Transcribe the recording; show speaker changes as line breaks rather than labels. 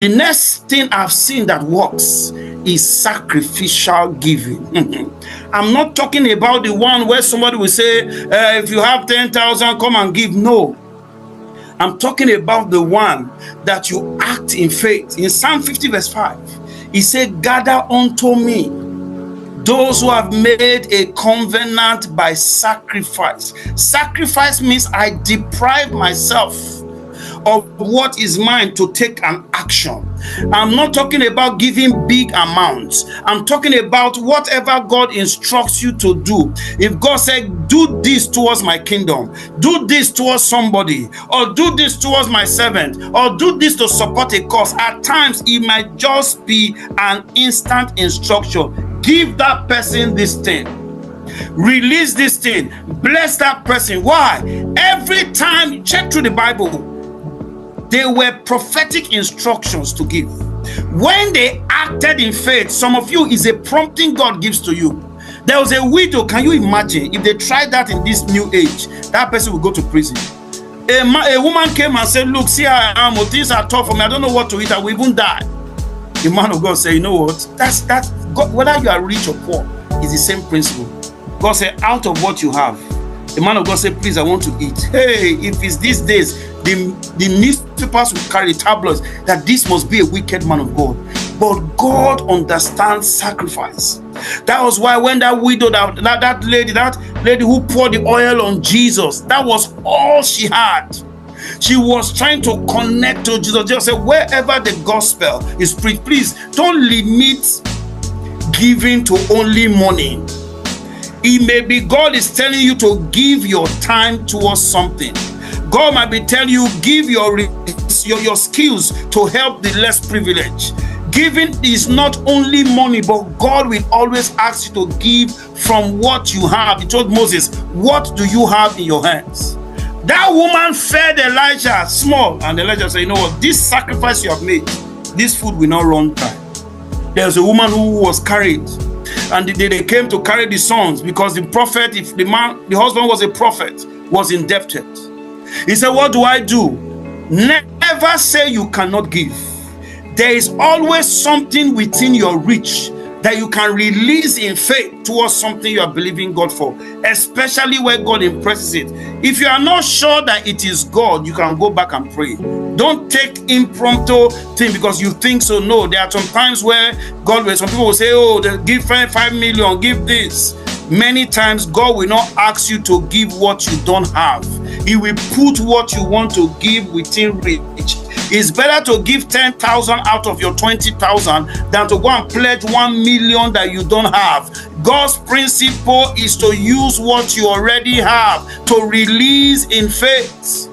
The next thing I've seen that works is sacrificial giving. I'm not talking about the one where somebody will say, if you have 10,000, come and give. No. I'm talking about the one that you act in faith. In Psalm 50 verse 5, he said, gather unto me those who have made a covenant by sacrifice. Sacrifice means I deprive myself of what is mine to take an action. I'm not talking about giving big amounts. I'm talking about whatever God instructs you to do. If God said, do this towards my kingdom, do this towards somebody, or do this towards my servant, or do this to support a cause, at times it might just be an instant instruction. Give that person this thing. Release this thing. Bless that person. Why? Every time, check through the Bible, they were prophetic instructions to give. When they acted in faith, some of you is a prompting God gives to you. There was a widow. Can you imagine if they tried that in this new age? That person will go to prison. A woman came and said, look, see how I am. Things are tough for me. I don't know what to eat. I will even die. The man of God said, you know what? That's God, whether you are rich or poor, is the same principle. God said, out of what you have. The man of God said, please, I want to eat. Hey, if it's these days, the newspapers will carry tabloids that this must be a wicked man of God. But God understands sacrifice. That was why when that widow, that lady who poured the oil on Jesus, that was all she had. She was trying to connect to Jesus. Just say, wherever the gospel is preached, please don't limit giving to only money. It may be God is telling you to give your time towards something. God might be telling you, give your skills to help the less privileged. Giving is not only money, but God will always ask you to give from what you have. He told Moses, what do you have in your hands? That woman fed Elijah small, and Elijah said, you know what, this sacrifice you have made, this food will not run dry. There's a woman who was carried, and they came to carry the sons because the prophet, if the husband was a prophet, was indebted. He said, what do I do? Never say you cannot give. There is always something within your reach that you can release in faith towards something you are believing God for, especially where God impresses it. If you are not sure that it is God, you can go back and pray. Don't take impromptu thing because you think so. No, there are some times where some people will say, oh, give 5 million, give this. Many times God will not ask you to give what you don't have. He will put what you want to give within reach. It's better to give 10,000 out of your 20,000 than to go and pledge 1 million that you don't have. God's principle is to use what you already have to release in faith.